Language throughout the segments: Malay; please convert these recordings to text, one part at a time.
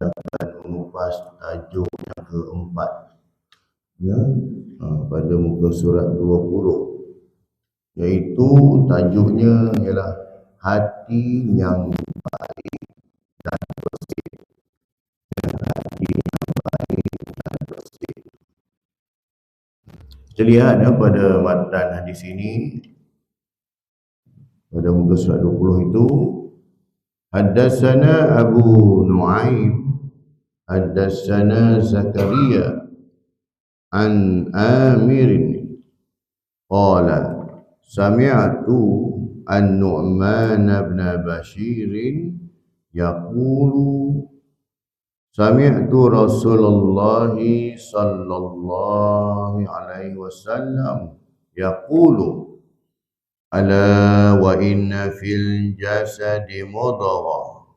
akan mengupas tajuk yang keempat, ya, pada muka surat 20, iaitu tajuknya ialah hati yang baik dan bersih. Hati yang baik dan bersih. Kita lihat pada matan hadis ini, pada muka surat 20 itu, Haddatsana Abu Nu'aim, Haddatsana Zakaria an Amirin qala sami'tu an-Nu'man ibn Bashir yaqulu sami'tu Rasulullah sallallahu alaihi wasallam yaqulu ala wa inna fil jasadi mudghah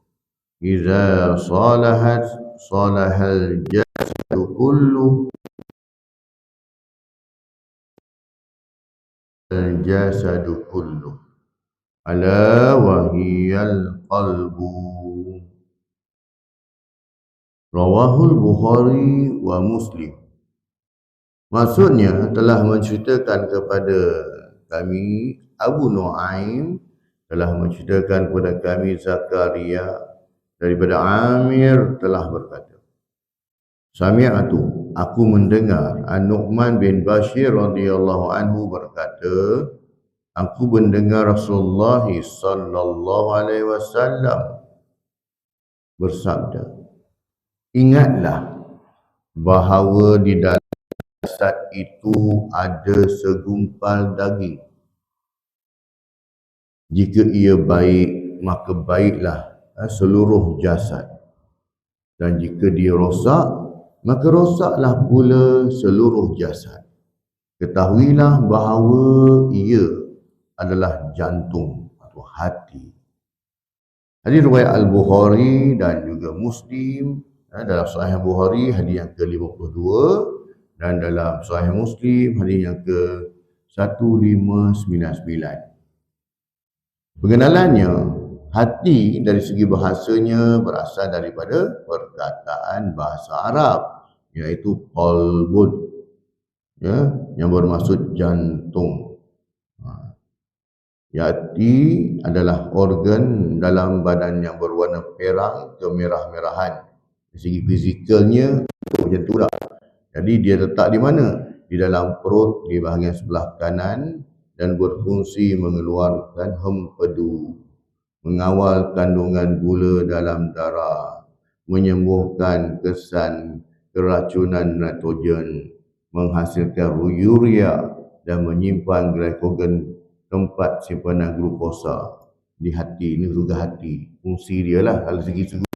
idza salahat salahal jasadu kullu al-jasadu kullu ala wa hiyal qalbu. Rawahul Bukhari wa Muslim. Maksudnya telah menceritakan kepada kami, Abu Nu'aim telah menceritakan kepada kami Zakaria daripada Amir telah berkata, Sami'atu, aku mendengar An-Nu'man bin Bashir radhiyallahu anhu berkata, aku mendengar Rasulullah sallallahu alaihi wasallam bersabda, ingatlah bahawa di dalam jasad itu ada segumpal daging. Jika ia baik, maka baiklah seluruh jasad. Dan jika dia rosak, maka rosaklah pula seluruh jasad. Ketahuilah bahawa ia adalah jantung atau hati. Hadis riwayat Al-Bukhari dan juga Muslim. Dalam Sahih Bukhari hadis yang ke-52 dan dalam Sahih Muslim hadis yang ke-1599. Pengenalannya, hati dari segi bahasanya berasal daripada perkataan bahasa Arab, iaitu qalbun, ya, yang bermaksud jantung. Hati adalah organ dalam badan yang berwarna perang kemerah-merahan. Dari segi fizikalnya macam tu dah. Jadi dia letak di mana? Di dalam perut, di bahagian sebelah kanan, dan berfungsi mengeluarkan hempedu, mengawal kandungan gula dalam darah, menyembuhkan kesan keracunan nitrogen, menghasilkan urea dan menyimpan glykogen, tempat simpanan glukosa di hati. Ini juga hati, fungsi dia lah kalau segi segi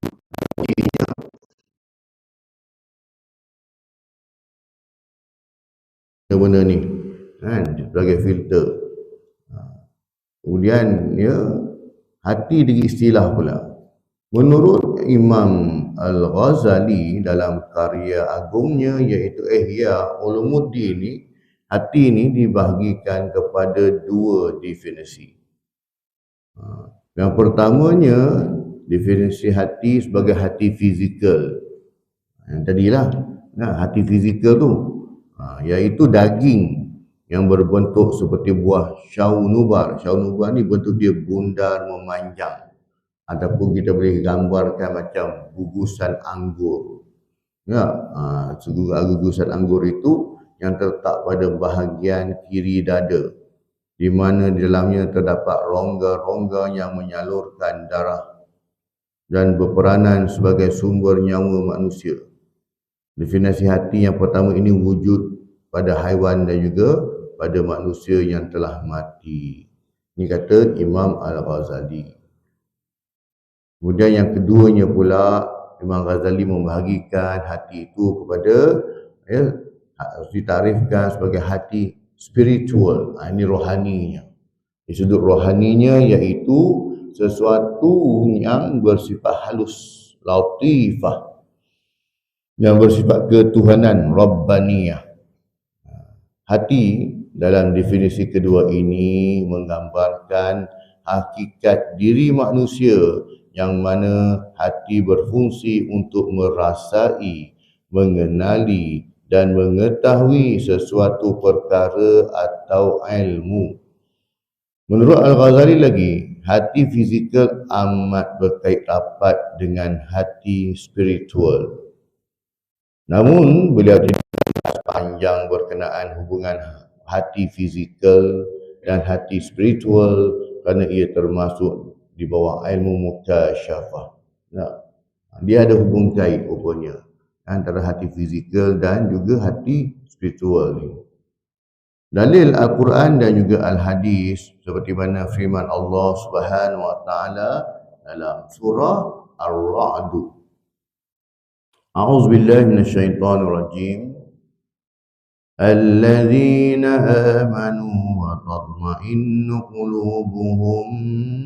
benda ni kan, sebagai filter. Kemudian ya, hati dengan istilah pula. Menurut Imam Al-Ghazali dalam karya agungnya iaitu Ihya Ulumuddin, hati ini dibahagikan kepada dua definisi. Yang pertamanya, definisi hati sebagai hati fizikal. Yang tadilah, hati fizikal tu, iaitu daging yang berbentuk seperti buah syaunubar. Syaunubar ni bentuk dia bundar memanjang, ataupun kita boleh gambarkan macam gugusan anggur. Ya, gugusan anggur itu yang terletak pada bahagian kiri dada, di mana di dalamnya terdapat rongga-rongga yang menyalurkan darah dan berperanan sebagai sumber nyawa manusia. Definisi hati yang pertama ini wujud pada haiwan dan juga pada manusia yang telah mati. Ini kata Imam Al-Ghazali. Kemudian yang keduanya pula, Imam Ghazali membahagikan hati itu kepada, ditarifkan sebagai hati spiritual. Ini rohaninya. Di sudut rohaninya iaitu sesuatu yang bersifat halus, latifah, yang bersifat ketuhanan, Rabbaniyah. Hati dalam definisi kedua ini menggambarkan hakikat diri manusia yang mana hati berfungsi untuk merasai, mengenali dan mengetahui sesuatu perkara atau ilmu. Menurut Al-Ghazali lagi, hati fizikal amat berkait rapat dengan hati spiritual. Namun, beliau tidak panjang berkenaan hubungan hati fizikal dan hati spiritual kerana ia termasuk di bawah ilmu mukasyafah. Nah, dia ada hubung kait rupanya antara hati fizikal dan juga hati spiritual ni. Dalil Al-Quran dan juga Al-Hadis seperti mana firman Allah Subhanahu wa taala dalam surah Ar-Ra'd. A'udzubillahi minasyaitonir rajim. Alladzina amanu wa tatma'innu qulubuhum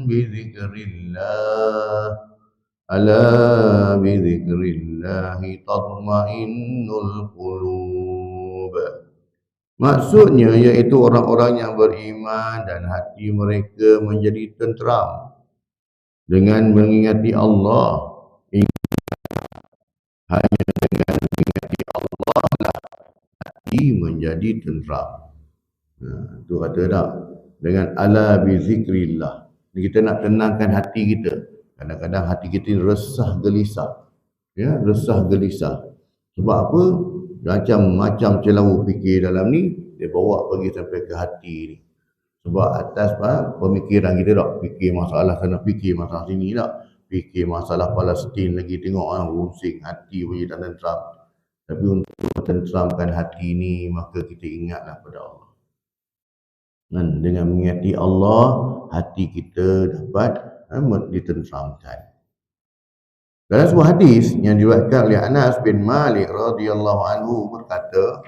bi dzikrillah. Ala bi dzikrillah tatma'innul qulub. Maksudnya iaitu orang-orang yang beriman dan hati mereka menjadi tenteram dengan mengingati Allah. Hanya dengan mengingati Allah lah hati menjadi tenteram. Itu kata tak? Dengan ala bi zikrillah. Kita nak tenangkan hati kita. Kadang-kadang hati kita resah gelisah. Ya, resah gelisah. Sebab apa? Macam celawu fikir dalam ni, dia bawa pergi sampai ke hati ni. Sebab atas pemikiran kita tak, fikir masalah sana, fikir masalah sini tak, fikir masalah Palestin lagi, tengok rusing hati punya tak tenteram. Tapi untuk mententeramkan hati ni, maka kita ingatlah pada Allah. Dan dengan mengingati Allah, hati kita dapat ditenteramkan. Dalam sebuah hadis yang diriwayatkan oleh Anas bin Malik radhiyallahu anhu berkata,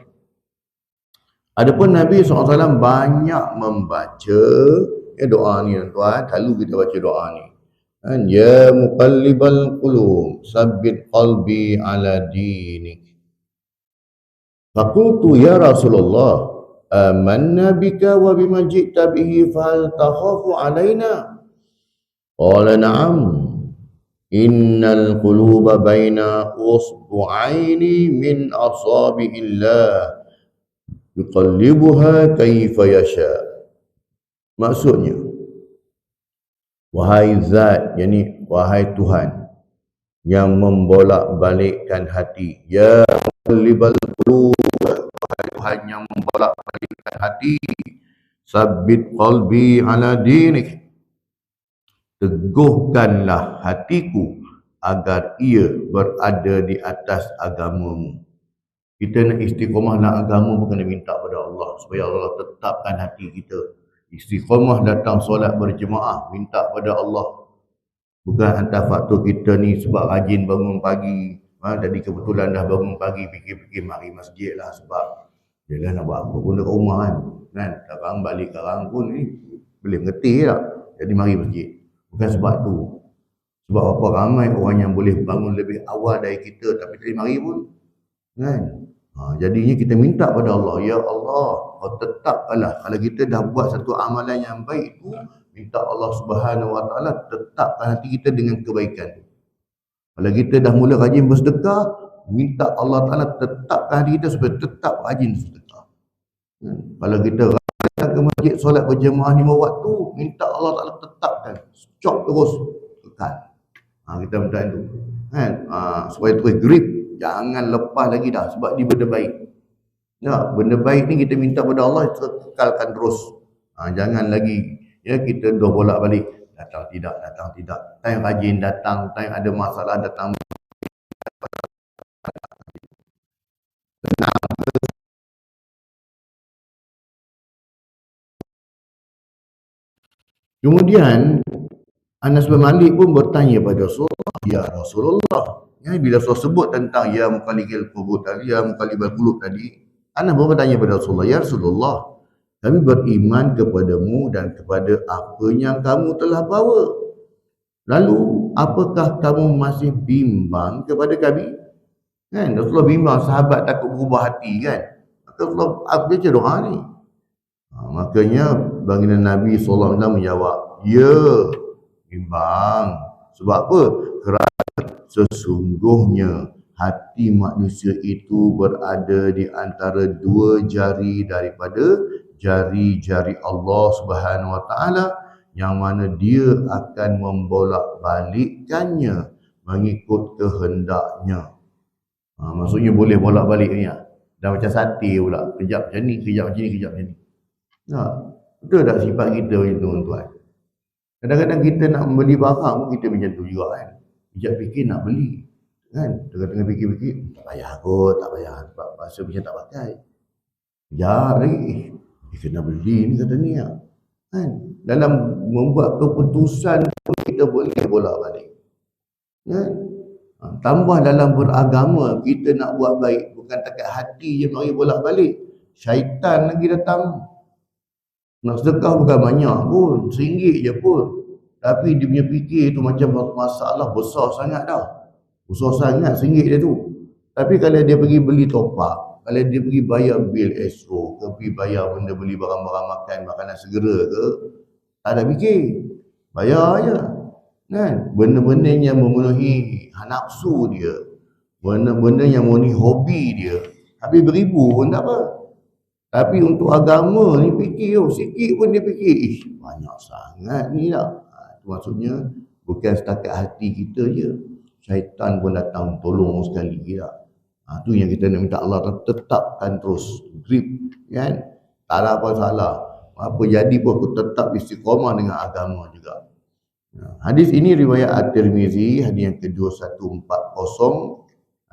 adapun Nabi SAW banyak membaca doa ni tuan, selalu kita baca doa ni. Ya muqallibal qulub, sabbit qalbi ala dinik. Faqultu ya Rasulullah, amanna bika wa bima ji'ta bihi fahal takhafu alaina? Qala na'am. Innal quluba baina usbu'aini min asabi'illah yuqallibuha kaifa yasha. Maksudnya, wahai zat, yakni wahai Tuhan yang membolak-balikkan hati, ya muqallibal qulub, wahai Tuhan yang membolak-balikkan hati, sabbit qalbi ala dinik, teguhkanlah hatiku agar ia berada di atas agamamu. Kita nak istiqamah dalam agama pun kena minta pada Allah supaya Allah tetapkan hati kita. Istiqamah datang solat berjemaah, minta pada Allah. Bukan hantar faktor kita ni sebab rajin bangun pagi. Tadi kebetulan dah bangun pagi, fikir-fikir mari masjid lah sebab yelah nak buat apa pun dekat rumah kan. Sekarang balik sekarang pun ni boleh mengerti tak. Jadi mari masjid. Bukan sebab tu. Sebab apa ramai orang yang boleh bangun lebih awal dari kita tapi tak mari pun. Kan? Jadinya kita minta pada Allah, ya Allah, kau tetapkanlah. Kalau kita dah buat satu amalan yang baik tu, minta Allah Subhanahu wa taala tetapkan hati kita dengan kebaikan. Kalau kita dah mula rajin bersedekah, minta Allah Taala tetapkan hati kita supaya tetap rajin bersedekah. Kalau kita datang ke masjid solat berjemaah 5 waktu, minta Allah Taala tetapkan, stop terus kekal. Kita minta itu kan, supaya terus grip, jangan lepas lagi dah sebab dia benda baik. Benda baik ni kita minta pada Allah kekalkan terus. Jangan lagi ya kita dah bolak-balik, datang tidak, time rajin datang, time ada masalah datang. Kemudian Anas bin Malik pun bertanya pada Rasulullah, ya Rasulullah, bila Rasul sebut tentang ya muqallibal qulub tadi, ya muqallibal qulub tadi, Anas pun bertanya pada Rasulullah, ya Rasulullah, kami beriman kepadamu dan kepada apa yang kamu telah bawa. Lalu apakah kamu masih bimbang kepada kami? Kan Rasulullah bimbang, sahabat takut berubah hati kan. Maka Rasulullah baca doa ni. Makanya baginda Nabi SAW menjawab, ya bimbang. Sebab apa? Kerana sesungguhnya hati manusia itu berada di antara dua jari daripada jari-jari Allah Subhanahu Wa Taala, yang mana dia akan membolak-balikkannya mengikut kehendaknya. Maksudnya boleh bolak-balik ni. Dah macam sate pula, kejap macam ni, kejap macam ni, kejap macam ni. Betul tak sifat kita macam tu, tuan-tuan? Kadang-kadang kita nak membeli barang pun kita macam tu juga kan. Kejap fikir nak beli, kan? Tengah-tengah fikir-fikir, tak payah kot, tak payah, sebab rasa macam tak pakai. Kejap lagi, kena beli ni kata ni lah. Kan? Dalam membuat keputusan pun kita boleh bolak-balik. Kan? Tambah dalam beragama, kita nak buat baik, bukan takat hati je mari bolak-balik. Syaitan lagi datang. Nak sedekah bukan banyak pun, RM1 je pun. Tapi dia punya fikir tu macam masalah besar sangat dah. Besar sangat RM1 dia tu. Tapi kalau dia pergi beli top up, kalau dia pergi bayar bil esok, ke pergi bayar benda beli barang-barang makan, makanan segera ke, tak ada fikir. Bayar je. Kan? Benda-benda yang memenuhi nafsu dia, benda-benda yang memenuhi hobi dia, habis beribu pun tak apa. Tapi untuk agama ni fikir, sikit pun dia fikir, banyak sangat ni lah. Itu maksudnya bukan setakat hati kita je, syaitan pun datang tolong sekali lah. Tu yang kita nak minta Allah tetapkan terus grip, kan? Tak ada apa salah, apa jadi pun aku tetap istiqamah dengan agama juga. Hadis ini riwayat At-Tirmizi, hadis yang ke-2140.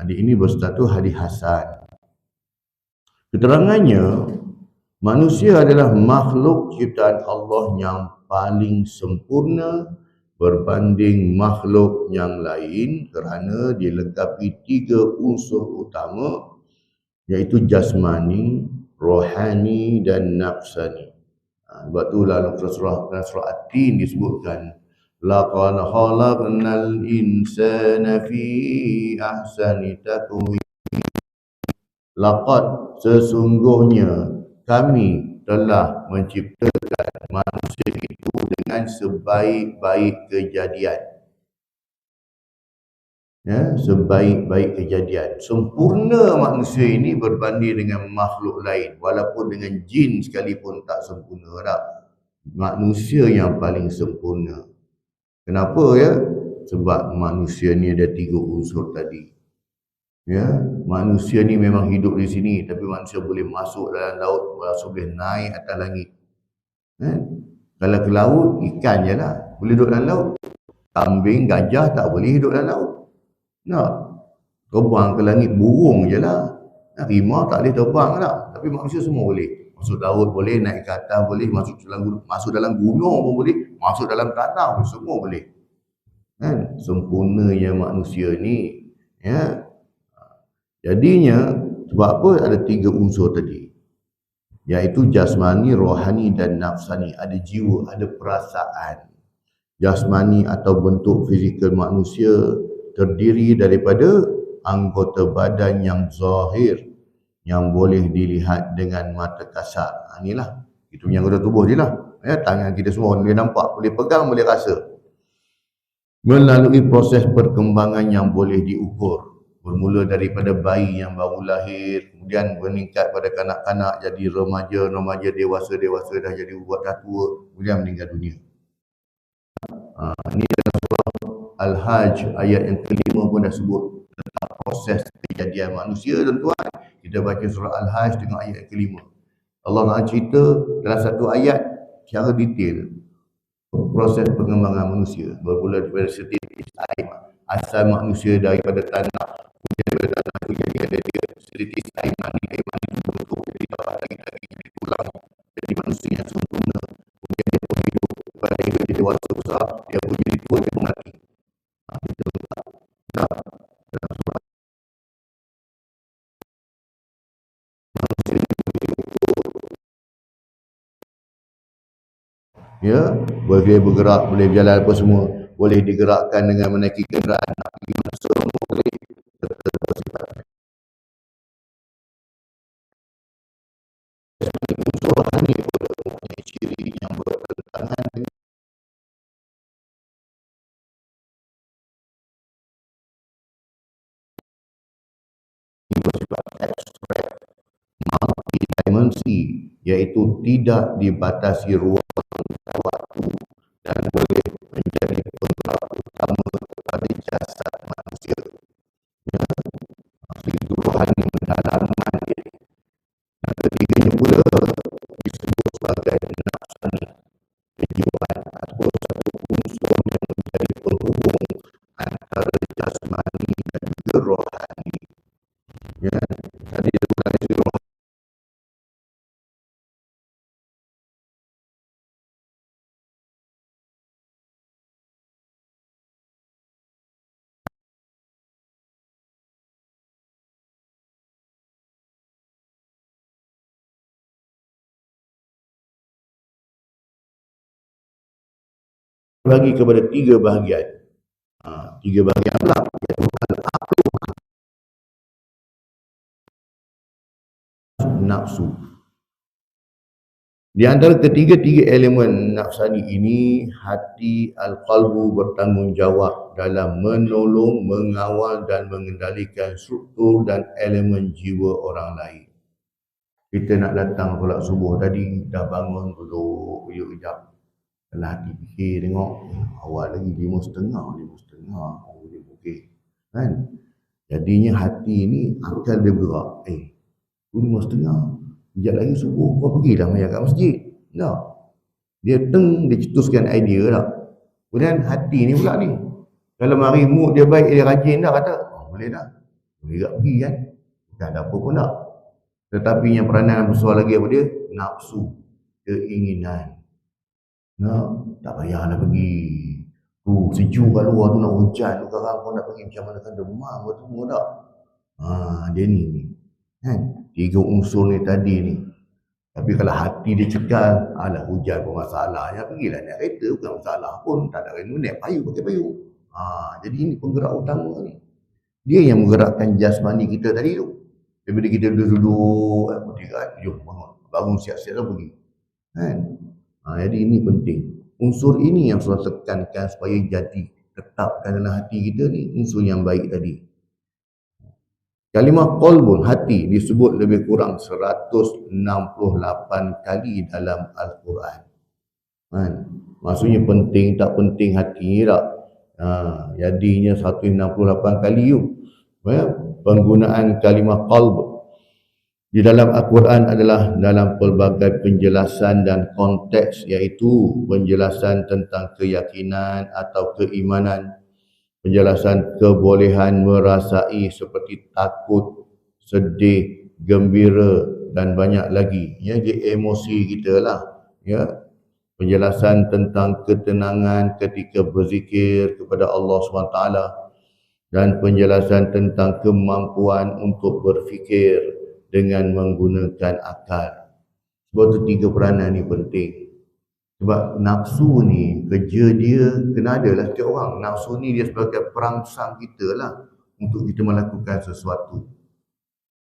Hadis ini berstatus hadis hasan. Keterangannya, manusia adalah makhluk ciptaan Allah yang paling sempurna berbanding makhluk yang lain kerana dilengkapi 3 unsur utama, iaitu jasmani, rohani dan nafsani. Sebab tu dalam surah At-Tin disebutkan, laqad khalaqnal insana fi ahsani taqwim. Laqad, sesungguhnya kami telah menciptakan manusia itu dengan sebaik-baik kejadian. Ya, sebaik-baik kejadian. Sempurna manusia ini berbanding dengan makhluk lain. Walaupun dengan jin sekalipun tak sempurna dah. Manusia yang paling sempurna. Kenapa ya? Sebab manusia ni ada 3 unsur tadi. Ya, manusia ni memang hidup di sini, tapi manusia boleh masuk dalam laut, boleh naik atas langit. Kalau ke laut, ikan je lah, boleh duduk dalam laut. Kambing, gajah tak boleh hidup dalam laut. Nak terbang ke langit, burung je lah. Harimau tak boleh terbang lah, tapi manusia semua boleh. Masuk laut boleh, naik ke atas boleh, masuk dalam gunung pun boleh, masuk dalam tanah pun semua boleh. Kan? Sempurnanya manusia ni. Ya. Jadinya, sebab apa ada 3 unsur tadi? Iaitu jasmani, rohani dan nafsani. Ada jiwa, ada perasaan. Jasmani atau bentuk fizikal manusia terdiri daripada anggota badan yang zahir, yang boleh dilihat dengan mata kasar. Inilah, itu punya anggota tubuh je lah. Ya, tangan kita semua boleh nampak, boleh pegang, boleh rasa. Melalui proses perkembangan yang boleh diukur. Bermula daripada bayi yang baru lahir, kemudian meningkat pada kanak-kanak, jadi remaja, dewasa, dah jadi dah tua, kemudian meninggal dunia. Ini dalam surah Al-Hajj ayat yang ke-5 pun dah sebut tentang proses kejadian manusia, tuan-tuan. Kita baca surah Al-Hajj dengan ayat yang ke-5. Allah nak cerita dalam satu ayat secara detail proses pengembangan manusia, bermula daripada setitik air, asal manusia daripada tanah, kemudian daripada tanah itu jadi dia setitik air mani itu bentuk jadi darah, lagi jadi tulang, jadi manusia yang sempurna. Kemudian dia pun hidup, pada dia jadi dewasa besar, dia pun jadi tua, dia pun mati. Kita letak dalam surah manusia ya, boleh bergerak, boleh berjalan apa semua, boleh digerakkan dengan menaiki kenderaan, nak pergi mana semua boleh. Surah ini mempunyai ciri yang bertentangan dengan berfungsi, iaitu tidak dibatasi ruang dan waktu dan boleh menjadi penggerak utama kepada jasad manusia. Ya, itu rohani pendalaman dia. Yang ketiganya pula disebut sebagai nafsani, kejiwaan atau satu unsur yang menjadi penghubung antara jasmani dan juga rohani. Ya, tadi dia bukan itu rohani. Bagi kepada tiga bahagian. Tiga bahagian pula, iaitu nafsu. Di antara ketiga-tiga elemen nafsani ini, hati al-qalbu bertanggungjawab dalam menolong, mengawal dan mengendalikan struktur dan elemen jiwa orang lain. Kita nak datang solat subuh tadi, dah bangun duduk, uyuk kejap. Kalau hati fikir, tengok, awal lagi 5.30, oh dia okey. Kan? Jadinya hati ni akal dia bergerak. 5.30, sekejap lagi subuh, kau pergilah maya kat masjid. Tak. Dia dia cetuskan idea tak. Kemudian hati ni pula ni. Kalau mari mood dia baik, dia rajin dah kata, boleh dah. Boleh tak pergi kan. Tak ada apa pun tak. Tetapi yang peranan besar lagi apa dia? Nafsu. Keinginan. Tak payahlah pergi. Sejuk kat luar tu nak hujan. Sekarang kau nak pergi macam mana kan demam ke semua tak. Dia ni. Kan? Tiga unsur ni tadi ni. Tapi kalau hati dia cekal, alah hujan pun masalahnya, pergilah naik kereta, bukan masalah pun, tak ada kena naik payung, pakai payung. Jadi ini penggerak utama ni. Dia yang menggerakkan jasmani kita tadi tu. Daripada kita duduk, jom bangun siap-siap dah pergi. Kan? Jadi ini penting. Unsur ini yang saya tekankan supaya jadi tetapkan dalam hati kita ni, unsur yang baik tadi. Kalimah qalbun, hati, disebut lebih kurang 168 kali dalam Al-Quran. Maksudnya penting tak penting hati tak. Jadinya 168 kali yuk. Penggunaan kalimah qalb di dalam Al-Quran adalah dalam pelbagai penjelasan dan konteks, iaitu penjelasan tentang keyakinan atau keimanan, penjelasan kebolehan merasai seperti takut, sedih, gembira dan banyak lagi. Ya, dia emosi kita lah. Ya, penjelasan tentang ketenangan ketika berzikir kepada Allah SWT dan penjelasan tentang kemampuan untuk berfikir dengan menggunakan akal. Sebab tu tiga peranan ni penting. Sebab nafsu ni, kerja dia kena ada lah setiap orang. Nafsu ni dia sebagai perangsang kita lah untuk kita melakukan sesuatu.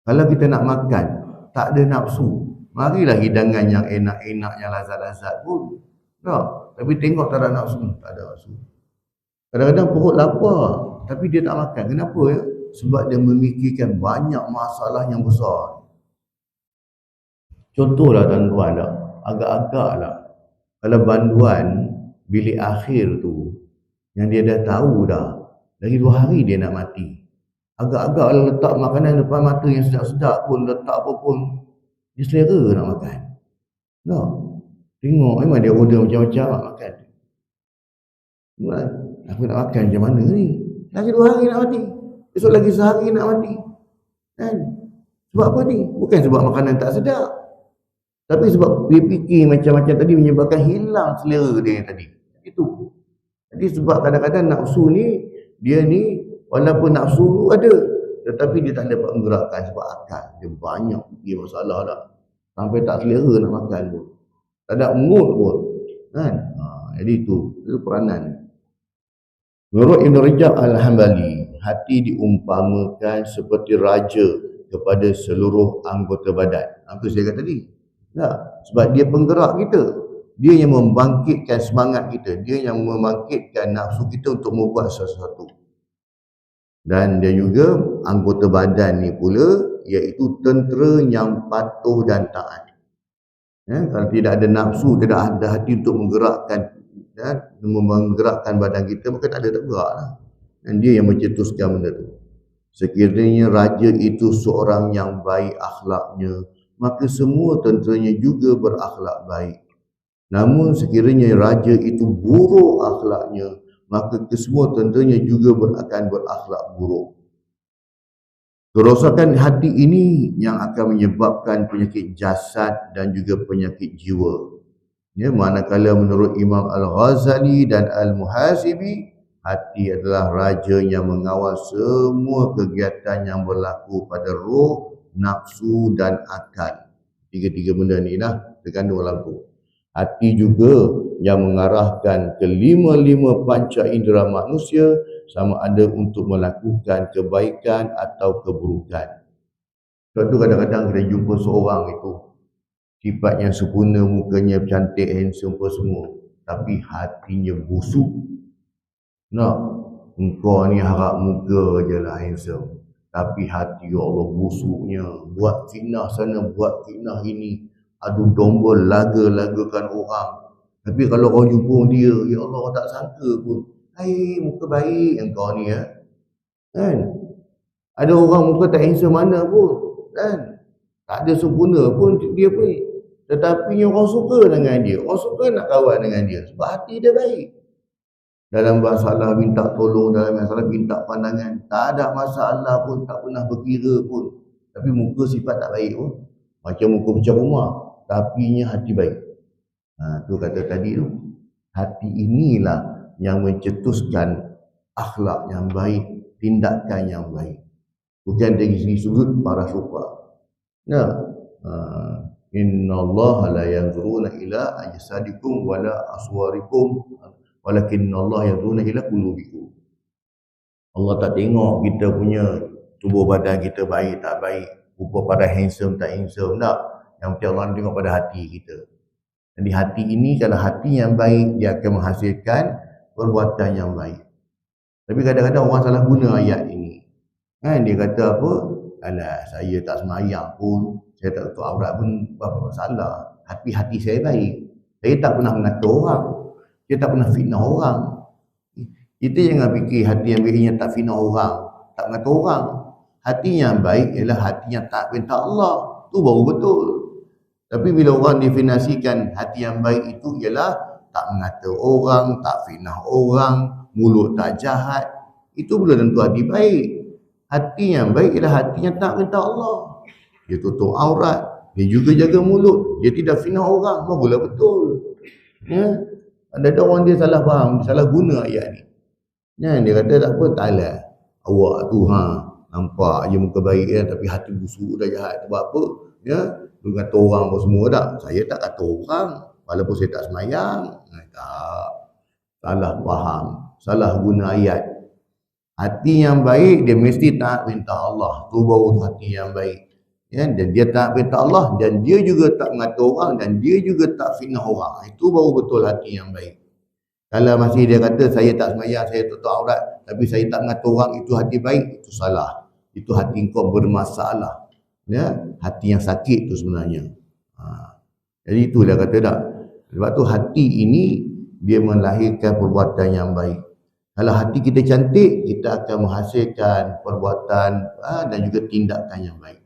Kalau kita nak makan, tak ada nafsu, marilah hidangan yang enak-enak, yang lazat-lazat pun. Tak? Tapi tengok tak ada nafsu, tak ada nafsu. Kadang-kadang perut lapar, tapi dia tak makan. Kenapa ya? Sebab dia memikirkan banyak masalah yang besar. Contohlah tuan-tuan tak? Agak-agak lah. Kalau banduan bilik akhir tu, yang dia dah tahu dah, lagi 2 hari dia nak mati. Agak-agak lah letak makanan depan mata yang sedap-sedap pun, letak apa pun, dia selera nak makan. Tak? Tengok, memang dia order macam-macam nak makan. Aku nak makan macam mana ni? Lagi 2 hari nak mati. Esok lagi sehari nak mati. Kan? Sebab apa ni? Bukan sebab makanan tak sedap. Tapi sebab dia fikir macam-macam tadi menyebabkan hilang selera dia yang tadi. Itu. Jadi sebab kadang-kadang nafsu ni, dia ni walaupun nafsu ada, tetapi dia tak dapat menggerakkan sebab akal. Dia banyak fikir masalah dah. Sampai tak selera nak makan pun. Tak ada mood pun. Kan? Jadi itu peranan. Menurut Ibn Rajab Al-Hambali, hati diumpamakan seperti raja kepada seluruh anggota badan. Apa saya kata tadi? Tak, sebab dia penggerak kita. Dia yang membangkitkan semangat kita. Dia yang membangkitkan nafsu kita untuk membuat sesuatu. Dan dia juga anggota badan ni pula, iaitu tentera yang patuh dan taat. Kalau tidak ada nafsu, tidak ada hati untuk menggerakkan badan kita, maka tak ada tak gerak lah. Dan dia yang mencetuskan benda tu. Sekiranya raja itu seorang yang baik akhlaknya, maka semua tenteranya juga berakhlak baik. Namun sekiranya raja itu buruk akhlaknya, maka kesemua tenteranya juga akan berakhlak buruk. Kerosakan hati ini yang akan menyebabkan penyakit jasad dan juga penyakit jiwa. Manakala menurut Imam Al-Ghazali dan Al-Muhasibi, hati adalah raja yang mengawal semua kegiatan yang berlaku pada roh, nafsu dan akal. Tiga-tiga benda ni lah terkandung dalam tu. Hati juga yang mengarahkan kelima-lima panca indera manusia sama ada untuk melakukan kebaikan atau keburukan. Sebab tu kadang-kadang kita jumpa seorang itu sifat yang sempurna, mukanya cantik, handsome apa semua, tapi hatinya busuk. Engkau ni harap muka je lah handsome, tapi hati ya Allah busuknya, buat fitnah sana, buat fitnah ini, adu domba, laga-lagakan orang. Tapi kalau kau jumpa dia, ya Allah tak sangka pun, muka baik engkau ni kan. Ada orang muka tak handsome mana pun kan, tak ada sempurna pun dia pun, tetapi orang suka dengan dia, orang suka nak kawan dengan dia sebab hati dia baik. Dalam masalah minta tolong, dalam masalah minta pandangan, tak ada masalah pun, tak pernah berkira pun. Tapi muka sifat tak baik pun, macam muka pecah rumah, tapinya hati baik. Tu kata tadi tu, hati inilah yang mencetuskan akhlak yang baik, tindakan yang baik. Bukan dari segi sudut paras rupa. Inna Allah la yanzuruna ila ajsadikum wala aswarikum walakinna Allah yanzuruna ila qulubikum. Allah tak tengok kita punya tubuh badan kita baik tak baik, rupa pada handsome tak handsome, tak. Yang penting Allah tengok pada hati kita. Jadi hati ini, kalau hati yang baik, dia akan menghasilkan perbuatan yang baik. Tapi kadang-kadang orang salah guna ayat ini. Dia kata apa? Alah, saya tak semayang pun, saya tak tutup aurat pun, apa masalah. Hati saya baik. Saya tak pernah mengata orang. Saya tak pernah fitnah orang. Kita jangan fikir hati yang baiknya tak fitnah orang, tak mengata orang. Hati yang baik ialah hati yang tak perintah Allah. Tu baru betul. Tapi bila orang definisikan hati yang baik itu ialah tak mengata orang, tak fitnah orang, mulut tak jahat, itu belum tentu hati baik. Hati yang baik ialah hati yang tak perintah Allah. Dia tutup aurat, dia juga jaga mulut, dia tidak fitnah orang, barulah betul. Ada orang dia salah faham, dia salah guna ayat ni. Dia kata tak apa, taklah awak tu nampak je muka baik tapi hati busuk dah jahat. Sebab apa? Dia kata orang pun semua tak. Saya tak kata orang, walaupun saya tak semayang. Tak. Salah faham, salah guna ayat. Hati yang baik dia mesti taat perintah Allah. Tu baru hati yang baik. Dan dia taat perintah Allah, dan dia juga tak mengata orang, dan dia juga tak fitnah orang. Itu baru betul hati yang baik. Kalau masih dia kata saya tak semayang, saya tutup aurat, tapi saya tak mengata orang, itu hati baik, itu salah. Itu hati kau bermasalah. Hati yang sakit tu sebenarnya. Jadi itulah kata tak. Sebab tu hati ini dia melahirkan perbuatan yang baik. Kalau hati kita cantik, kita akan menghasilkan perbuatan dan juga tindakan yang baik.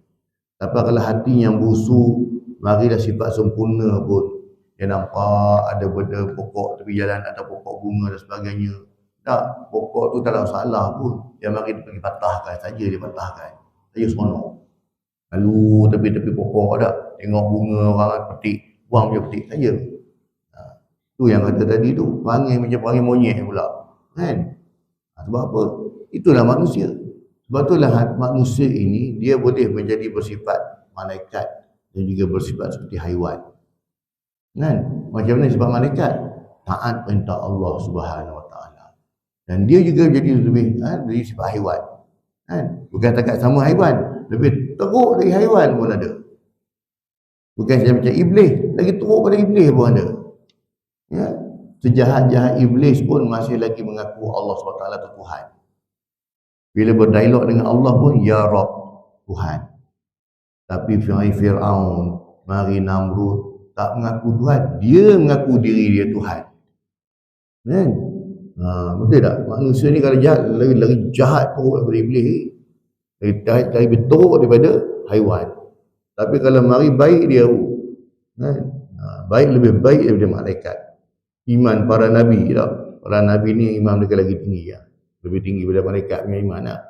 Tapi kalau hati yang busuk, marilah sifat sempurna pun, dia nampak ada benda pokok tepi jalan, ada pokok bunga dan sebagainya. Tak, pokok tu tak ada salah pun. Dia mari dia pergi patahkan saja, dia patahkan. Saja seronok. Lalu tepi-tepi pokok tak, tengok bunga orang petik, buang je petik saja. Tu yang kata tadi tu, panggil macam panggil monyet pula. Sebab apa? Itulah manusia. Sebab itulah manusia ini dia boleh menjadi bersifat malaikat dan juga bersifat seperti haiwan. Macam mana sifat malaikat? Taat perintah Allah Subhanahu Wa Taala. Dan dia juga jadi lebih dari sifat haiwan. Bukan takat sama haiwan, lebih teruk dari haiwan pun ada. Bukan macam iblis, lagi teruk pada iblis pun ada. Sejahat-jahat iblis pun masih lagi mengaku Allah SWT itu Tuhan. Bila berdialog dengan Allah pun, Ya Rabb, Tuhan. Tapi Fir'aun, mari Namrud, tak mengaku Tuhan, dia mengaku diri dia Tuhan. Kan? Betul tak? Manusia ni kalau jahat, lagi jahat teruk daripada iblis. Lagi betul daripada haiwan. Tapi kalau mari baik dia, kan? Baik, lebih baik daripada malaikat. Iman para nabi tak? Para nabi ni iman mereka lagi tinggi ya. Lebih tinggi daripada malaikat punya iman tak?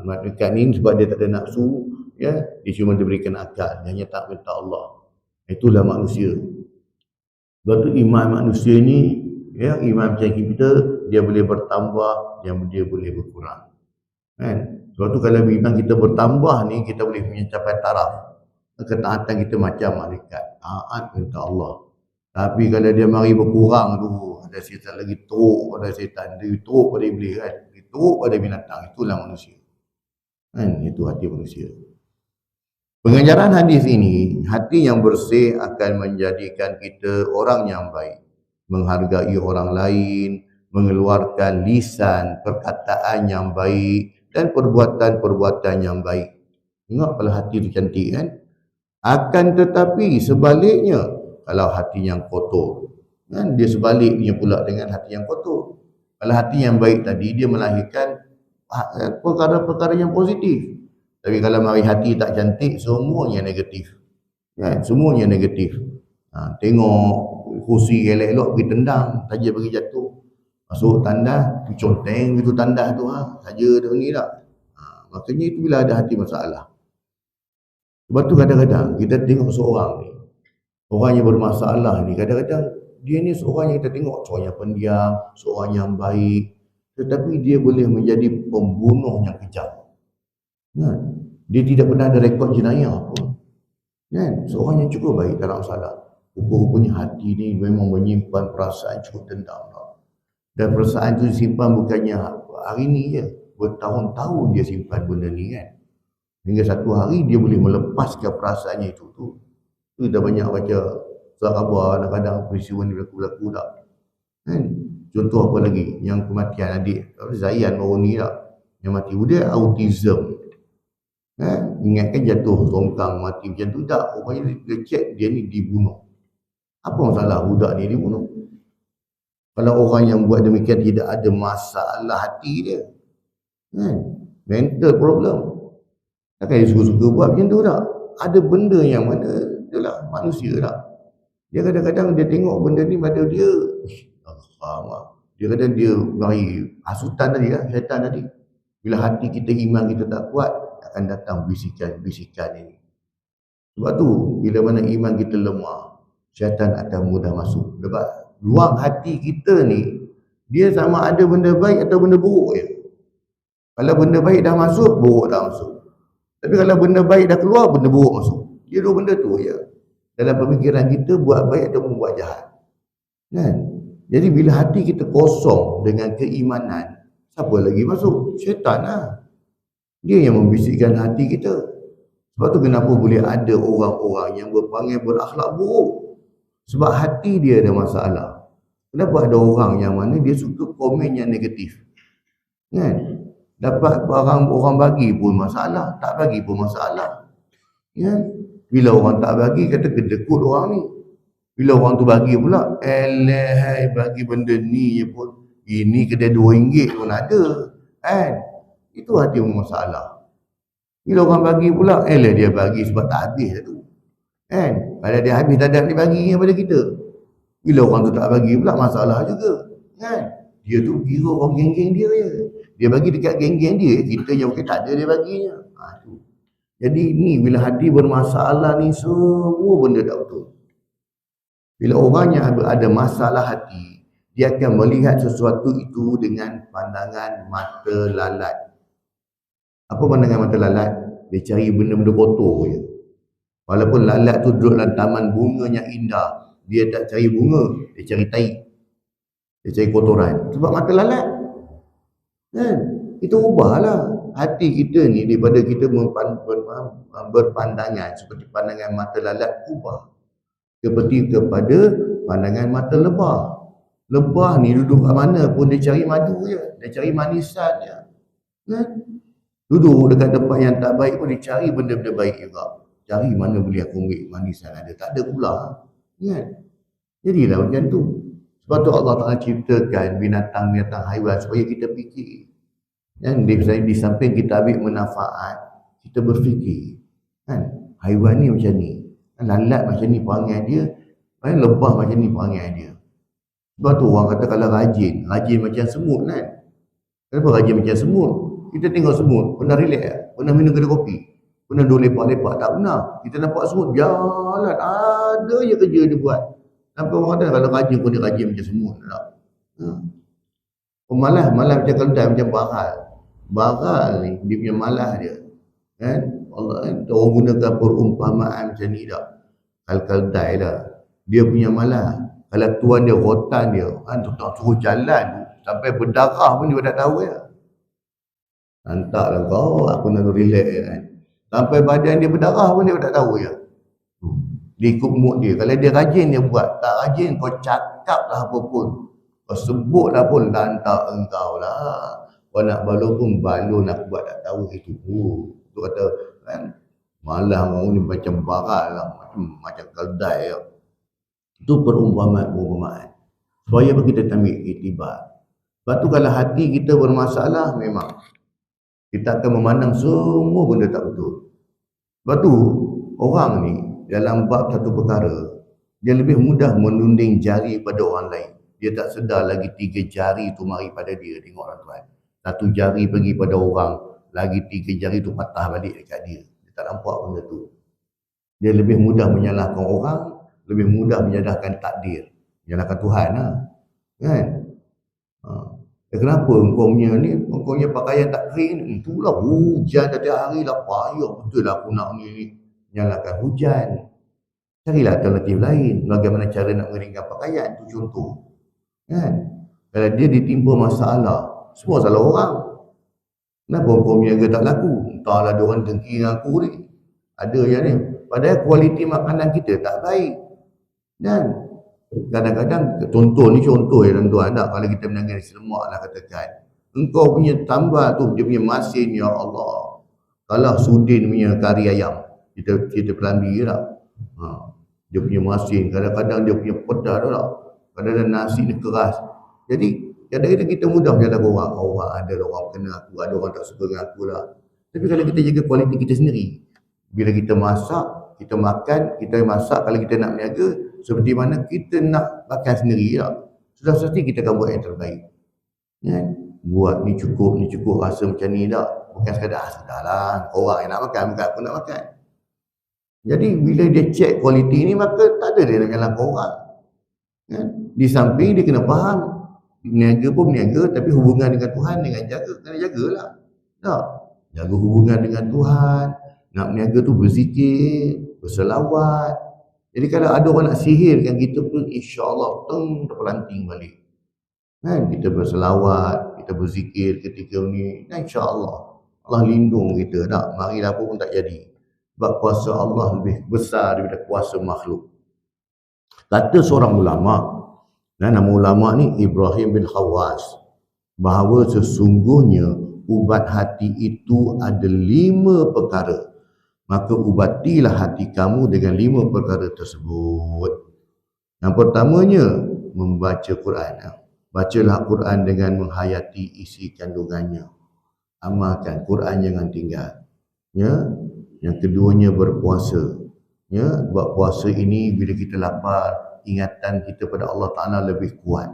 Malaikat ni sebab dia tak ada nafsu, ya, dia cuma diberikan akal, dia hanya tak minta Allah. Itulah manusia. Sebab tu iman manusia ni, ya, iman macam kita, dia boleh bertambah, dia boleh berkurang. Kan? Sebab tu kalau iman kita bertambah ni, kita boleh mencapai taraf. Ketaatan kita macam malaikat, taat minta Allah. Tapi kalau dia mari berkurang tu, ada setan lagi teruk pada setan, dia teruk pada iblis kan, dia teruk pada binatang, itulah manusia. Kan? Itu hati manusia. Pengajaran hadis ini, hati yang bersih akan menjadikan kita orang yang baik, menghargai orang lain, mengeluarkan lisan, perkataan yang baik dan perbuatan-perbuatan yang baik. Ingat kalau hati itu cantik kan? Akan tetapi sebaliknya, kalau hati yang kotor, kan, dia sebaliknya pula dengan hati yang kotor. Kalau hati yang baik tadi, dia melahirkan perkara-perkara yang positif. Tapi kalau mari hati tak cantik, semuanya negatif. Kan? Semuanya negatif. Tengok kursi elok-elok pergi tendang, saja pergi jatuh. Masuk tandas, conteng itu tandas tu, saja tu ni tak. Makanya itu bila ada hati masalah. Sebab tu kadang-kadang kita tengok seorang ni, orang yang bermasalah ni, kadang-kadang dia ni seorang yang kita tengok seorang yang pendiam, seorang yang baik, tetapi dia boleh menjadi pembunuh yang kejam. Kan? Dia tidak pernah ada rekod jenayah pun. Kan? Seorang yang cukup baik dalam masalah. Rupa-rupanya hati ni memang menyimpan perasaan cukup dendam. Dan perasaan tu disimpan bukannya hari ni je, bertahun-tahun dia simpan benda ni kan. Hingga satu hari dia boleh melepaskan perasaannya itu. Tu dah banyak baca surat khabar, kadang-kadang peristiwa ni berlaku-laku tak. Kan? Contoh apa lagi? Yang kematian adik Zayan baru ni tak. Yang mati dia autism. Kan? Ingatkan jatuh songkang mati macam tu tak. Rupanya dia cek dia ni dibunuh. Apa masalah budak ni dibunuh? Kalau orang yang buat demikian tidak ada masalah hati dia. Kan? Mental problem. Takkan dia suka-suka buat macam tu tak? Ada benda yang mana itulah manusia tak? Dia kadang-kadang dia tengok benda ni pada dia, dia kadang dia mari hasutan tadi lah, syaitan tadi. Bila hati kita, iman kita tak kuat, akan datang bisikan-bisikan ini. Sebab tu bila mana iman kita lemah, syaitan akan mudah masuk. Sebab ruang hati kita ni, dia sama ada benda baik atau benda buruk je. Kalau benda baik dah masuk, buruk dah masuk. Tapi kalau benda baik dah keluar, benda buruk masuk. Dia dua benda tu je. Dalam pemikiran kita, buat baik atau buat jahat. Kan? Jadi bila hati kita kosong dengan keimanan, siapa lagi masuk? Syaitan lah. Dia yang membisikkan hati kita. Sebab tu kenapa boleh ada orang-orang yang berpanggil berakhlak buruk. Sebab hati dia ada masalah. Kenapa ada orang yang mana dia suka komen yang negatif. Kan? Dapat barang orang bagi pun masalah, tak bagi pun masalah. Ya? Bila orang tak bagi, kata kedekut orang ni. Bila orang tu bagi pula, bagi benda ni je pun. Ini kedai RM2 pun ada. Kan? Itu hati masalah. Bila orang bagi pula, dia bagi sebab tak habis tu. Kan? Pada dia habis tak ada dia bagi pada kita. Bila orang tu tak bagi pula, masalah juga. Kan? Dia tu kira orang geng-geng dia je. Dia bagi dekat geng-geng dia, kita yang mungkin tak ada dia baginya. Tu. Jadi ni bila hati bermasalah ni, semua benda tak betul. Bila orang yang ada masalah hati, dia akan melihat sesuatu itu dengan pandangan mata lalat. Apa pandangan mata lalat? Dia cari benda-benda kotor je. Walaupun lalat tu duduk dalam taman bunga yang indah, dia tak cari bunga, dia cari tai. Dia cari kotoran. Sebab mata lalat. Kan? Itu ubahlah hati kita ni daripada kita berpandangan seperti pandangan mata lalat, ubah seperti kepada pandangan mata lebah. Lebah ni duduk kat mana pun dia cari madu je, dia cari manisan je. Kan? Duduk dekat tempat yang tak baik pun dia cari benda-benda baik juga. Cari mana boleh aku ambil manisan ada, tak ada pula. Kan? Jadilah macam tu. Sebab tu Allah Ta'ala ciptakan binatang-binatang haiwan supaya kita fikir. Kan? Di samping kita ambil manfaat, kita berfikir. Kan? Haiwan ni macam ni. Lalat macam ni perangai dia. Lebah macam ni perangai dia. Sebab tu orang kata kalau rajin macam semut kan. Kenapa rajin macam semut? Kita tengok semut, pernah relax, pernah minum kedai kopi, pernah duduk lepak-lepak, tak pernah. Kita nampak semut jalan, ada je kerja dia buat. Nampak orang kata kalau rajin pun dia rajin macam semut. Tak? Malas macam keldai, macam baral. Baral ni, dia punya malas dia. Kan? Allah orang gunakan perumpamaan macam ni tak? Keldai lah. Dia punya malas. Kalau tuan dia, rotan dia, kan, tak suruh jalan sampai berdarah pun dia tak tahu ya. Hantarlah kau, aku nak relax kan. Sampai badan dia berdarah pun dia tak tahu ya. Dia ikut mood dia. Kalau dia rajin dia buat, tak rajin kau cakap lah apa pun. Kau sebut lah pun, lantak engkau lah. Kau nak balon pun balon aku buat tak tahu itu. Tu kata kan, malah orang ni macam barat lah, macam keldai ya. Itu perumpamaan. Supaya kita ambil iktibar. Sebab tu kalau hati kita bermasalah, memang kita akan memandang semua benda tak betul. Sebab tu orang ni dalam bab satu perkara, dia lebih mudah menunding jari pada orang lain. Dia tak sedar lagi 3 jari tu mari pada dia. Tengok tuan. 1 jari pergi pada orang, lagi 3 jari tu patah balik dekat dia. Dia tak nampak benda tu. Dia lebih mudah menyalahkan orang, lebih mudah menyalahkan takdir, menyalahkan Tuhan lah. Kan? Kenapa engkau punya pakaian tak kering? Itulah hujan setiap hari lah, payah betul lah aku nak ni menyalahkan hujan. Carilah alternatif lain. Bagaimana cara nak mengeringkan pakaian, itu contoh. Kan? Kalau dia ditimpa masalah, semua salah orang. Kenapa engkau punya tak laku? Entahlah dia orang dengki dengan aku ni. Ada yang ni. Padahal kualiti makanan kita tak baik. Dan kadang-kadang, contoh ya tuan-tuan, kalau kita menangani nasi lemak lah katakan, engkau punya tambah tu, dia punya masin, ya Allah. Kalau Sudin punya kari ayam, kita pelambi tak? Dia punya masin, kadang-kadang dia punya pedas tak? Kadang-kadang nasi ni keras. Jadi, kadang-kadang kita mudah menyalahkan orang ada orang kena aku, ada orang tak suka dengan aku lah. Tapi kalau kita jaga kualiti kita sendiri, bila kita masak, kita makan, kita masak, kalau kita nak berniaga, seperti mana kita nak makan sendiri tak? Sudah pasti kita akan buat yang terbaik. Kan? Buat ni cukup, rasa macam ni tak? Bukan sekadar, sudahlah, orang yang nak makan, bukan aku nak makan. Jadi bila dia check kualiti ni, maka tak ada dia nak menyalahkan orang. Kan? Di samping dia kena faham, berniaga pun berniaga, tapi hubungan dengan Tuhan dengan kena jagalah. Tak? Jaga hubungan dengan Tuhan, nak berniaga tu berzikir, berselawat. Jadi kalau ada orang nak sihirkan kita pun, insya-Allah terpelanting balik. Kan? Kita berselawat, kita berzikir ketika ni, dan insya-Allah Allah lindung kita. Tak? Marilah pun tak jadi. Sebab kuasa Allah lebih besar daripada kuasa makhluk. Kata seorang ulama, nama ulama ni Ibrahim bin Khawas, bahawa sesungguhnya ubat hati itu ada 5 perkara. Maka ubatilah hati kamu dengan 5 perkara tersebut. Yang pertamanya, membaca Quran. Bacalah Quran dengan menghayati isi kandungannya. Amalkan Quran, jangan tinggal. Ya. Yang keduanya, berpuasa. Ya, buat puasa ini bila kita lapar, ingatan kita pada Allah Ta'ala lebih kuat.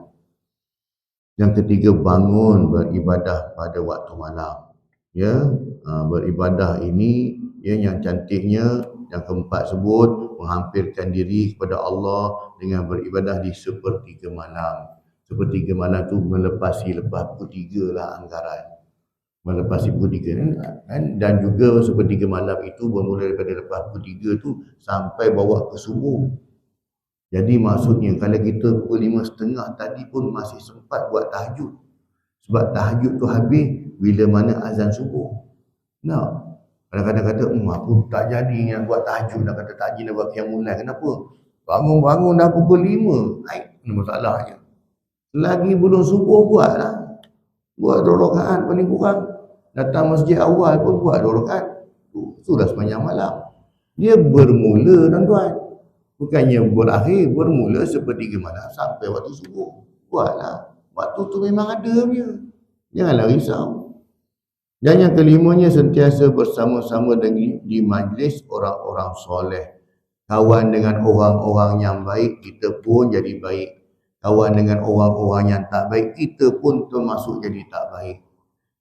Yang ketiga, bangun beribadah pada waktu malam. Ya, beribadah ini, ya, yang cantiknya, yang keempat sebut, menghampirkan diri kepada Allah dengan beribadah di sepertiga malam. Sepertiga malam tu lepas pukul 3 lah anggaran. Melepasi pukul 3 kan? Dan juga sepertiga malam itu bermula daripada lepas pukul 3 tu sampai bawah ke subuh. Jadi maksudnya kalau kita pukul 5.30 tadi pun masih sempat buat tahajud. Sebab tahajud tu habis bila mana azan subuh. Nah, kadang-kadang kata, aku tak jadi nak buat tahajud, nak kata tak jadi nak buat qiyamul lail. Kenapa? Bangun-bangun dah pukul 5. Ini masalahnya. Lagi belum subuh buatlah. Buat 2 rakaat paling kurang. Datang masjid awal pun buat 2 rakaat. Sudah sepanjang malam. Dia bermula, tuan-tuan. Bukannya berakhir, bermula sepertiga malam sampai waktu subuh. Buatlah. Waktu tu memang ada punya. Janganlah risau. Dan yang kelimanya, sentiasa bersama-sama di majlis orang-orang soleh. Kawan dengan orang-orang yang baik, kita pun jadi baik. Kawan dengan orang-orang yang tak baik, kita pun termasuk jadi tak baik.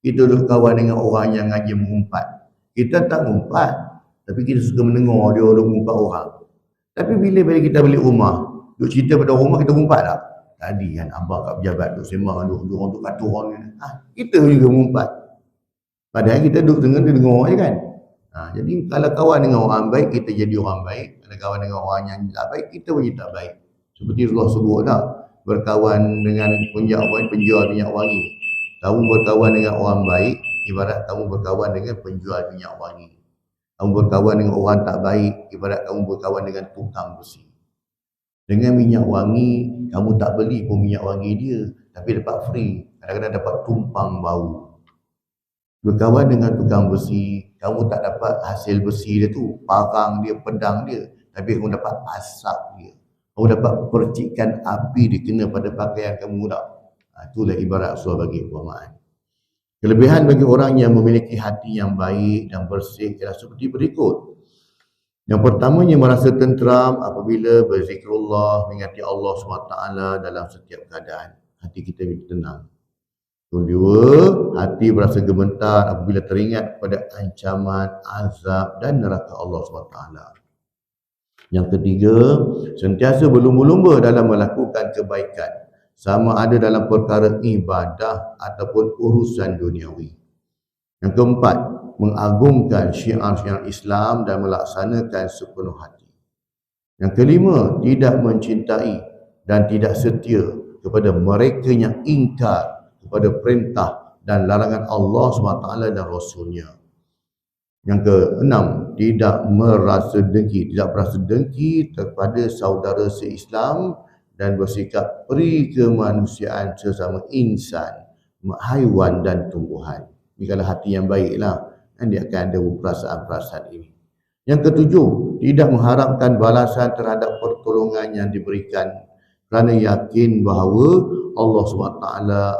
Kita duduk kawan dengan orang yang ngaji mengumpat. Kita tak mengumpat, tapi kita suka mendengar dia duduk mengumpat orang. Tapi bila kita balik rumah, duduk cerita pada rumah, kita mengumpat tak? Tadi kan abang kat pejabat duduk sembang, duduk orang tu kata orang ni. Kita juga mengumpat. Padahal kita duduk dengar je kan. Jadi kalau kawan dengan orang baik, kita jadi orang baik. Kalau kawan dengan orang yang tak baik, kita pun jadi tak baik. Seperti Allah sebut tak, berkawan dengan penjual minyak wangi. Kamu berkawan dengan orang baik, ibarat kamu berkawan dengan penjual minyak wangi. Kamu berkawan dengan orang tak baik, ibarat kamu berkawan dengan tukang besi. Dengan minyak wangi, kamu tak beli pun minyak wangi dia, tapi dapat free. Kadang-kadang dapat tumpang bau. Berkawan dengan tukang besi, kamu tak dapat hasil besi dia tu, parang dia, pedang dia, tapi kamu dapat asap dia. Kamu dapat percikan api dia kena pada pakaian kamu tak. Itulah ibarat Rasul bagi perumpamaan. Kelebihan bagi orang yang memiliki hati yang baik dan bersih ialah seperti berikut. Yang pertamanya, merasa tenteram apabila berzikrullah, mengingati Allah SWT dalam setiap keadaan. Hati kita tenang. Kedua, hati berasa gemetar apabila teringat pada ancaman, azab dan neraka Allah SWT. Yang ketiga, sentiasa berlumba-lumba dalam melakukan kebaikan, sama ada dalam perkara ibadah ataupun urusan duniawi. Yang keempat, mengagungkan syiar-syiar Islam dan melaksanakan sepenuh hati. Yang kelima, tidak mencintai dan tidak setia kepada mereka yang ingkar kepada perintah dan larangan Allah SWT dan Rasulnya. Yang keenam, tidak merasa dengki kepada saudara se-Islam dan bersikap peri kemanusiaan sesama insan, haiwan dan tumbuhan. Ini kalau hati yang baiklah, kan dia akan ada perasaan-perasaan ini. Yang ketujuh, tidak mengharapkan balasan terhadap pertolongan yang diberikan kerana yakin bahawa Allah SWT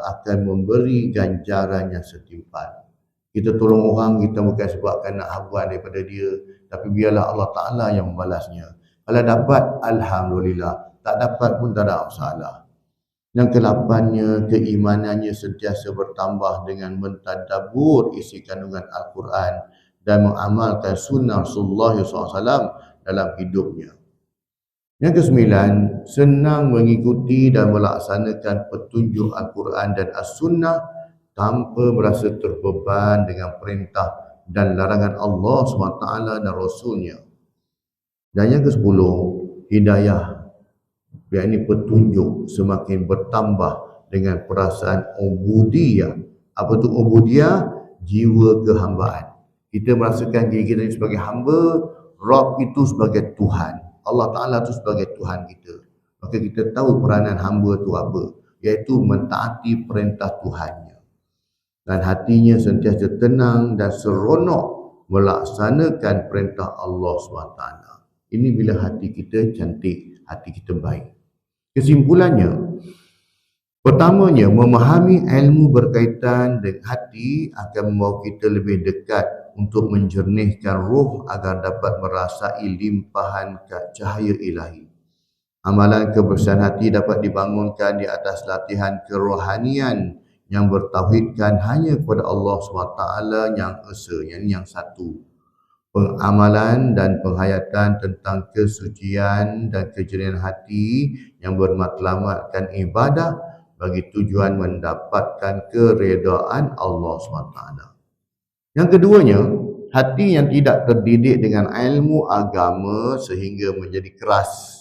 akan memberi ganjaran yang setimpal. Kita tolong orang, kita bukan sebabkan nak habuan daripada dia, tapi biarlah Allah Ta'ala yang membalasnya. Kalau dapat, Alhamdulillah. Tak dapat pun tak ada masalah. Yang ke-8nya, keimanannya sentiasa bertambah dengan mentadabbur isi kandungan Al-Quran dan mengamalkan sunnah Rasulullah SAW dalam hidupnya. Yang ke-9, senang mengikuti dan melaksanakan petunjuk Al-Quran dan As-Sunnah tanpa merasa terbeban dengan perintah dan larangan Allah SWT dan Rasulnya. Dan yang ke-10, hidayah, yakni petunjuk, semakin bertambah dengan perasaan ubudiyah. Apa tu ubudiyah? Jiwa kehambaan. Kita merasakan diri kita sebagai hamba, Rabb itu sebagai Tuhan, Allah Ta'ala itu sebagai Tuhan kita. Maka kita tahu peranan hamba itu apa, iaitu mentaati perintah Tuhannya. Dan hatinya sentiasa tenang dan seronok melaksanakan perintah Allah SWT. Ini bila hati kita cantik, hati kita baik. Kesimpulannya, pertamanya, memahami ilmu berkaitan dengan hati akan membawa kita lebih dekat untuk menjernihkan ruh agar dapat merasai limpahan cahaya ilahi. Amalan kebersihan hati dapat dibangunkan di atas latihan kerohanian yang bertauhidkan hanya kepada Allah SWT yang esa, yang satu. Pengamalan dan penghayatan tentang kesucian dan kejernihan hati yang bermatlamatkan ibadah bagi tujuan mendapatkan keredaan Allah SWT. Yang keduanya, hati yang tidak terdidik dengan ilmu agama sehingga menjadi keras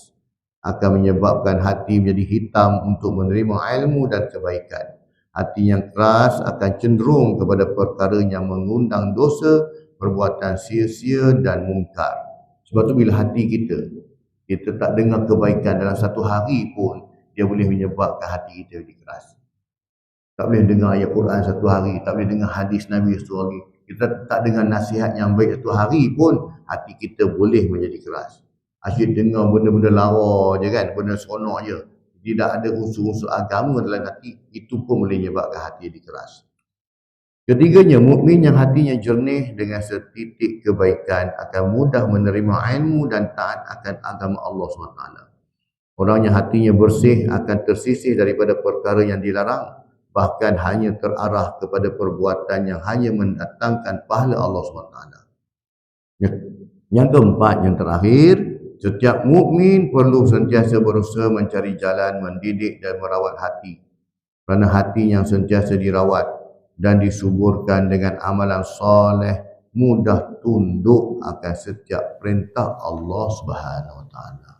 akan menyebabkan hati menjadi hitam untuk menerima ilmu dan kebaikan. Hati yang keras akan cenderung kepada perkara yang mengundang dosa, perbuatan sia-sia dan mungkar. Sebab tu bila hati kita tak dengar kebaikan dalam satu hari pun, dia boleh menyebabkan hati kita jadi keras. Tak boleh dengar ayat Quran satu hari, tak boleh dengar hadis Nabi satu hari. Kita tak dengar nasihat yang baik satu hari pun, hati kita boleh menjadi keras. asyik dengar benda-benda lawa je kan, benda seronok je. Tidak ada unsur-unsur agama dalam hati, itu pun boleh menyebabkan hati jadi keras. Ketiganya, mukmin yang hatinya jernih dengan setitik kebaikan akan mudah menerima ilmu dan taat akan agama Allah SWT. Orang yang hatinya bersih akan tersisih daripada perkara yang dilarang, bahkan hanya terarah kepada perbuatan yang hanya mendatangkan pahala Allah SWT. Yang keempat, yang terakhir, setiap mukmin perlu sentiasa berusaha mencari jalan mendidik dan merawat hati. Kerana hati yang sentiasa dirawat dan disuburkan dengan amalan soleh, mudah tunduk akan setiap perintah Allah Subhanahu Wa Taala.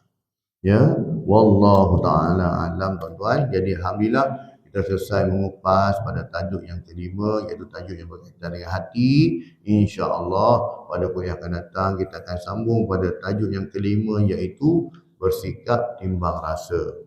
Ya, wallahu taala alam tuan-tuan. Jadi alhamdulillah kita selesai mengupas pada tajuk yang kelima, iaitu tajuk yang berkaitan dengan hati. Insya-Allah pada kuliah akan datang kita akan sambung pada tajuk yang kelima, iaitu bersikap timbang rasa.